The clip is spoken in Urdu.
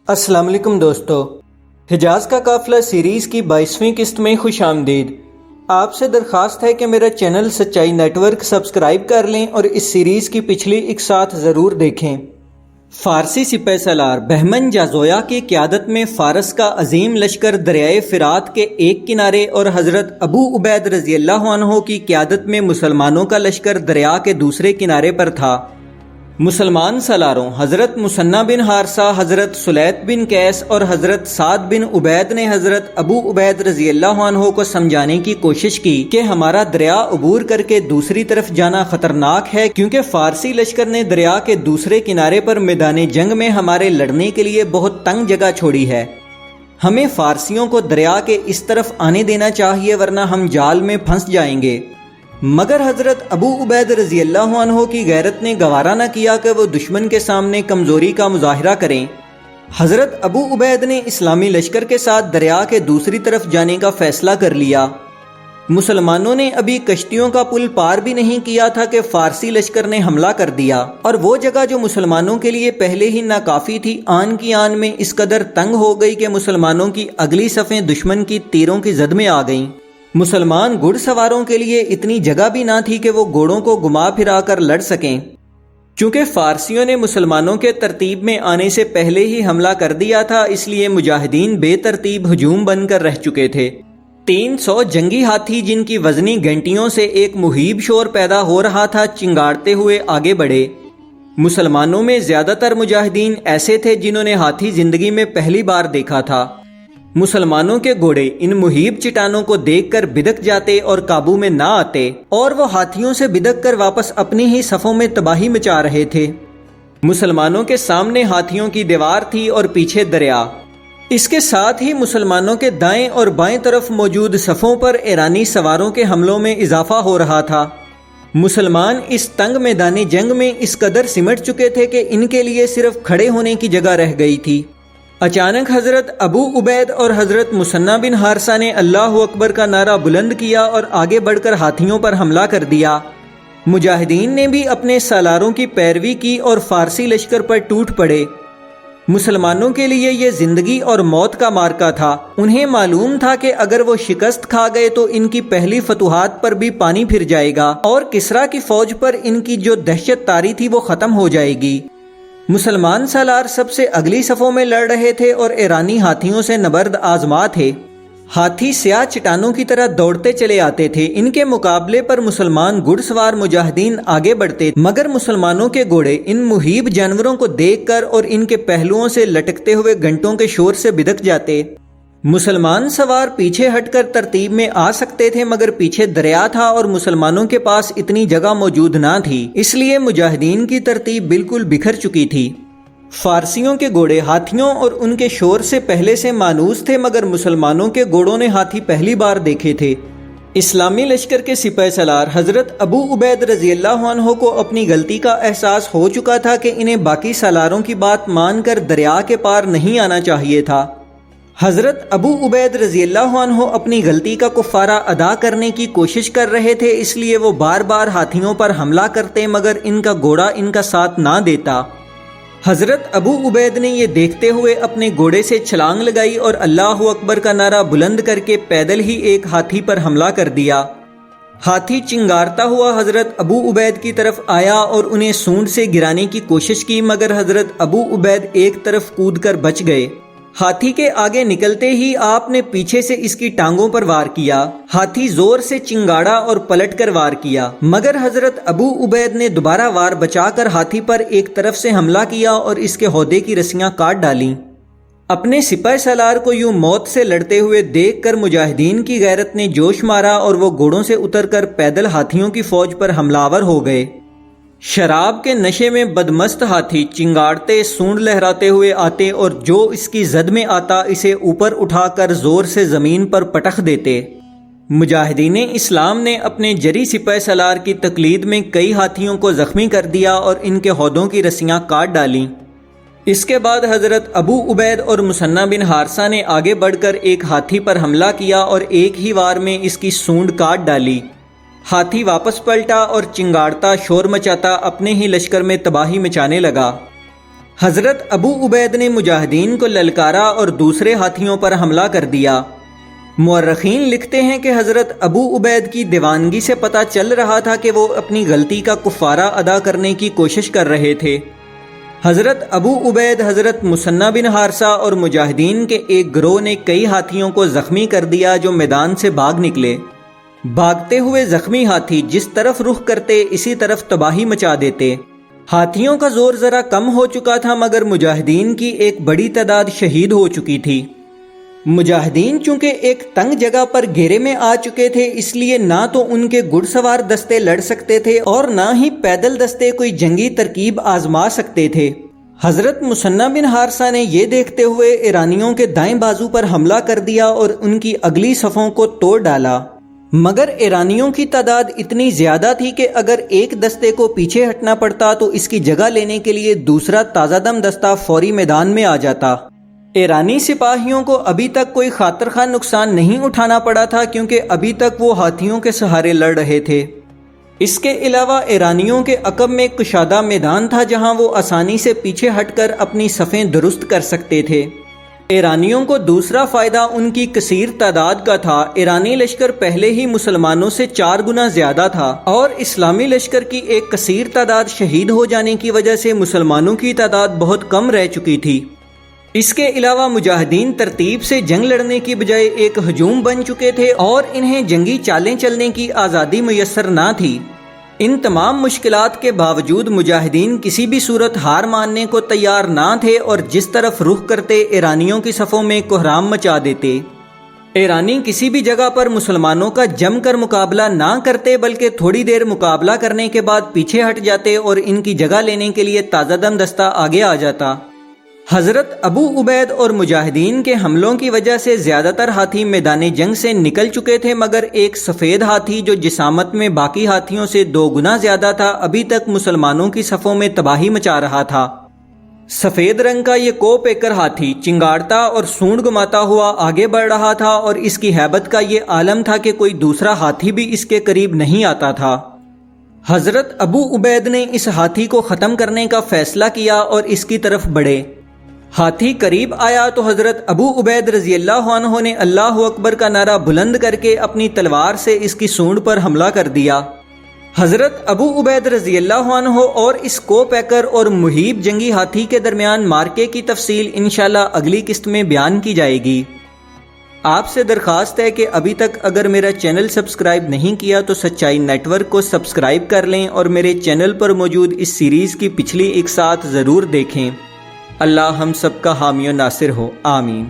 السلام علیکم دوستو، حجاز کا قافلہ سیریز کی 22ویں قسط میں خوش آمدید۔ آپ سے درخواست ہے کہ میرا چینل سچائی نیٹ ورک سبسکرائب کر لیں اور اس سیریز کی پچھلی اقساط ضرور دیکھیں۔ فارسی سپہ سالار بہمن جازویا کی قیادت میں فارس کا عظیم لشکر دریائے فرات کے ایک کنارے اور حضرت ابو عبید رضی اللہ عنہ کی قیادت میں مسلمانوں کا لشکر دریا کے دوسرے کنارے پر تھا۔ مسلمان سالاروں حضرت مثنی بن حارثہ، حضرت سلیط بن قیس اور حضرت سعد بن عبید نے حضرت ابو عبید رضی اللہ عنہ کو سمجھانے کی کوشش کی کہ ہمارا دریا عبور کر کے دوسری طرف جانا خطرناک ہے، کیونکہ فارسی لشکر نے دریا کے دوسرے کنارے پر میدان جنگ میں ہمارے لڑنے کے لیے بہت تنگ جگہ چھوڑی ہے۔ ہمیں فارسیوں کو دریا کے اس طرف آنے دینا چاہیے، ورنہ ہم جال میں پھنس جائیں گے۔ مگر حضرت ابو عبید رضی اللہ عنہ کی غیرت نے گوارا نہ کیا کہ وہ دشمن کے سامنے کمزوری کا مظاہرہ کریں۔ حضرت ابو عبید نے اسلامی لشکر کے ساتھ دریا کے دوسری طرف جانے کا فیصلہ کر لیا۔ مسلمانوں نے ابھی کشتیوں کا پل پار بھی نہیں کیا تھا کہ فارسی لشکر نے حملہ کر دیا، اور وہ جگہ جو مسلمانوں کے لیے پہلے ہی ناکافی تھی آن کی آن میں اس قدر تنگ ہو گئی کہ مسلمانوں کی اگلی صفیں دشمن کی تیروں کی زد میں آ گئیں۔ مسلمان گھڑ سواروں کے لیے اتنی جگہ بھی نہ تھی کہ وہ گھوڑوں کو گھما پھرا کر لڑ سکیں۔ چونکہ فارسیوں نے مسلمانوں کے ترتیب میں آنے سے پہلے ہی حملہ کر دیا تھا، اس لیے مجاہدین بے ترتیب ہجوم بن کر رہ چکے تھے۔ 300 جنگی ہاتھی جن کی وزنی گھنٹیوں سے ایک مہیب شور پیدا ہو رہا تھا، چنگاڑتے ہوئے آگے بڑھے۔ مسلمانوں میں زیادہ تر مجاہدین ایسے تھے جنہوں نے ہاتھی زندگی میں پہلی بار دیکھا تھا۔ مسلمانوں کے گھوڑے ان مہیب چٹانوں کو دیکھ کر بدک جاتے اور قابو میں نہ آتے، اور وہ ہاتھیوں سے بدک کر واپس اپنی ہی صفوں میں تباہی مچا رہے تھے۔ مسلمانوں کے سامنے ہاتھیوں کی دیوار تھی اور پیچھے دریا۔ اس کے ساتھ ہی مسلمانوں کے دائیں اور بائیں طرف موجود صفوں پر ایرانی سواروں کے حملوں میں اضافہ ہو رہا تھا۔ مسلمان اس تنگ میدان جنگ میں اس قدر سمٹ چکے تھے کہ ان کے لیے صرف کھڑے ہونے کی جگہ رہ گئی تھی۔ اچانک حضرت ابو عبید اور حضرت مثنی بن حارثہ نے اللہ اکبر کا نعرہ بلند کیا اور آگے بڑھ کر ہاتھیوں پر حملہ کر دیا۔ مجاہدین نے بھی اپنے سالاروں کی پیروی کی اور فارسی لشکر پر ٹوٹ پڑے۔ مسلمانوں کے لیے یہ زندگی اور موت کا معرکہ تھا۔ انہیں معلوم تھا کہ اگر وہ شکست کھا گئے تو ان کی پہلی فتوحات پر بھی پانی پھر جائے گا، اور کسریٰ کی فوج پر ان کی جو دہشت طاری تھی وہ ختم ہو جائے گی۔ مسلمان سالار سب سے اگلی صفوں میں لڑ رہے تھے اور ایرانی ہاتھیوں سے نبرد آزما تھے۔ ہاتھی سیاہ چٹانوں کی طرح دوڑتے چلے آتے تھے۔ ان کے مقابلے پر مسلمان گھڑ سوار مجاہدین آگے بڑھتے، مگر مسلمانوں کے گھوڑے ان مہیب جانوروں کو دیکھ کر اور ان کے پہلوؤں سے لٹکتے ہوئے گھنٹوں کے شور سے بدک جاتے۔ مسلمان سوار پیچھے ہٹ کر ترتیب میں آ سکتے تھے، مگر پیچھے دریا تھا اور مسلمانوں کے پاس اتنی جگہ موجود نہ تھی، اس لیے مجاہدین کی ترتیب بالکل بکھر چکی تھی۔ فارسیوں کے گھوڑے ہاتھیوں اور ان کے شور سے پہلے سے مانوس تھے، مگر مسلمانوں کے گھوڑوں نے ہاتھی پہلی بار دیکھے تھے۔ اسلامی لشکر کے سپہ سالار حضرت ابو عبید رضی اللہ عنہ کو اپنی غلطی کا احساس ہو چکا تھا کہ انہیں باقی سالاروں کی بات مان کر دریا کے پار نہیں آنا چاہیے تھا۔ حضرت ابو عبید رضی اللہ عنہ اپنی غلطی کا کفارہ ادا کرنے کی کوشش کر رہے تھے، اس لیے وہ بار بار ہاتھیوں پر حملہ کرتے، مگر ان کا گھوڑا ان کا ساتھ نہ دیتا۔ حضرت ابو عبید نے یہ دیکھتے ہوئے اپنے گھوڑے سے چھلانگ لگائی اور اللہ اکبر کا نعرہ بلند کر کے پیدل ہی ایک ہاتھی پر حملہ کر دیا۔ ہاتھی چنگارتا ہوا حضرت ابو عبید کی طرف آیا اور انہیں سونڈ سے گرانے کی کوشش کی، مگر حضرت ابو عبید ایک طرف کود کر بچ گئے۔ ہاتھی کے آگے نکلتے ہی آپ نے پیچھے سے اس کی ٹانگوں پر وار کیا۔ ہاتھی زور سے چنگاڑا اور پلٹ کر وار کیا، مگر حضرت ابو عبید نے دوبارہ وار بچا کر ہاتھی پر ایک طرف سے حملہ کیا اور اس کے ہودے کی رسیاں کاٹ ڈالیں۔ اپنے سپہ سالار کو یوں موت سے لڑتے ہوئے دیکھ کر مجاہدین کی غیرت نے جوش مارا اور وہ گھوڑوں سے اتر کر پیدل ہاتھیوں کی فوج پر حملہ آور ہو گئے۔ شراب کے نشے میں بدمست ہاتھی چنگاڑتے، سونڈ لہراتے ہوئے آتے اور جو اس کی زد میں آتا اسے اوپر اٹھا کر زور سے زمین پر پٹخ دیتے۔ مجاہدین اسلام نے اپنے جری سپہ سالار کی تقلید میں کئی ہاتھیوں کو زخمی کر دیا اور ان کے ہودوں کی رسیاں کاٹ ڈالیں۔ اس کے بعد حضرت ابو عبید اور مثنی بن حارثہ نے آگے بڑھ کر ایک ہاتھی پر حملہ کیا اور ایک ہی وار میں اس کی سونڈ کاٹ ڈالی۔ ہاتھی واپس پلٹا اور چنگاڑتا، شور مچاتا اپنے ہی لشکر میں تباہی مچانے لگا۔ حضرت ابو عبید نے مجاہدین کو للکارا اور دوسرے ہاتھیوں پر حملہ کر دیا۔ مورخین لکھتے ہیں کہ حضرت ابو عبید کی دیوانگی سے پتہ چل رہا تھا کہ وہ اپنی غلطی کا کفارہ ادا کرنے کی کوشش کر رہے تھے۔ حضرت ابو عبید، حضرت مثنی بن حارثہ اور مجاہدین کے ایک گروہ نے کئی ہاتھیوں کو زخمی کر دیا جو میدان سے بھاگ نکلے۔ بھاگتے ہوئے زخمی ہاتھی جس طرف رخ کرتے اسی طرف تباہی مچا دیتے۔ ہاتھیوں کا زور ذرا کم ہو چکا تھا مگر مجاہدین کی ایک بڑی تعداد شہید ہو چکی تھی۔ مجاہدین چونکہ ایک تنگ جگہ پر گھیرے میں آ چکے تھے، اس لیے نہ تو ان کے گھڑ سوار دستے لڑ سکتے تھے اور نہ ہی پیدل دستے کوئی جنگی ترکیب آزما سکتے تھے۔ حضرت مثنی بن حارثہ نے یہ دیکھتے ہوئے ایرانیوں کے دائیں بازو پر حملہ کر دیا اور ان کی اگلی صفوں کو توڑ ڈالا، مگر ایرانیوں کی تعداد اتنی زیادہ تھی کہ اگر ایک دستے کو پیچھے ہٹنا پڑتا تو اس کی جگہ لینے کے لیے دوسرا تازہ دم دستہ فوری میدان میں آ جاتا۔ ایرانی سپاہیوں کو ابھی تک کوئی خاطر خواہ نقصان نہیں اٹھانا پڑا تھا کیونکہ ابھی تک وہ ہاتھیوں کے سہارے لڑ رہے تھے۔ اس کے علاوہ ایرانیوں کے عقب میں کشادہ میدان تھا جہاں وہ آسانی سے پیچھے ہٹ کر اپنی صفیں درست کر سکتے تھے۔ ایرانیوں کو دوسرا فائدہ ان کی کثیر تعداد کا تھا۔ ایرانی لشکر پہلے ہی مسلمانوں سے 4 گنا زیادہ تھا اور اسلامی لشکر کی ایک کثیر تعداد شہید ہو جانے کی وجہ سے مسلمانوں کی تعداد بہت کم رہ چکی تھی۔ اس کے علاوہ مجاہدین ترتیب سے جنگ لڑنے کی بجائے ایک ہجوم بن چکے تھے اور انہیں جنگی چالیں چلنے کی آزادی میسر نہ تھی۔ ان تمام مشکلات کے باوجود مجاہدین کسی بھی صورت ہار ماننے کو تیار نہ تھے اور جس طرف رخ کرتے ایرانیوں کی صفوں میں کوہرام مچا دیتے۔ ایرانی کسی بھی جگہ پر مسلمانوں کا جم کر مقابلہ نہ کرتے بلکہ تھوڑی دیر مقابلہ کرنے کے بعد پیچھے ہٹ جاتے اور ان کی جگہ لینے کے لیے تازہ دم دستہ آگے آ جاتا۔ حضرت ابو عبید اور مجاہدین کے حملوں کی وجہ سے زیادہ تر ہاتھی میدان جنگ سے نکل چکے تھے مگر ایک سفید ہاتھی جو جسامت میں باقی ہاتھیوں سے 2 گنا زیادہ تھا ابھی تک مسلمانوں کی صفوں میں تباہی مچا رہا تھا۔ سفید رنگ کا یہ کو پیکر ہاتھی چنگاڑتا اور سونڈ گماتا ہوا آگے بڑھ رہا تھا اور اس کی ہیبت کا یہ عالم تھا کہ کوئی دوسرا ہاتھی بھی اس کے قریب نہیں آتا تھا۔ حضرت ابو عبید نے اس ہاتھی کو ختم کرنے کا فیصلہ کیا اور اس کی طرف بڑھے۔ ہاتھی قریب آیا تو حضرت ابو عبید رضی اللہ عنہ نے اللہ اکبر کا نعرہ بلند کر کے اپنی تلوار سے اس کی سونڈ پر حملہ کر دیا۔ حضرت ابو عبید رضی اللہ عنہ اور اس کو پیکر اور مہیب جنگی ہاتھی کے درمیان مارکے کی تفصیل انشاءاللہ اگلی قسط میں بیان کی جائے گی۔ آپ سے درخواست ہے کہ ابھی تک اگر میرا چینل سبسکرائب نہیں کیا تو سچائی نیٹ ورک کو سبسکرائب کر لیں اور میرے چینل پر موجود اس سیریز کی پچھلی 1 ساتھ ضرور دیکھیں۔ اللہ ہم سب کا حامی و ناصر ہو، آمین۔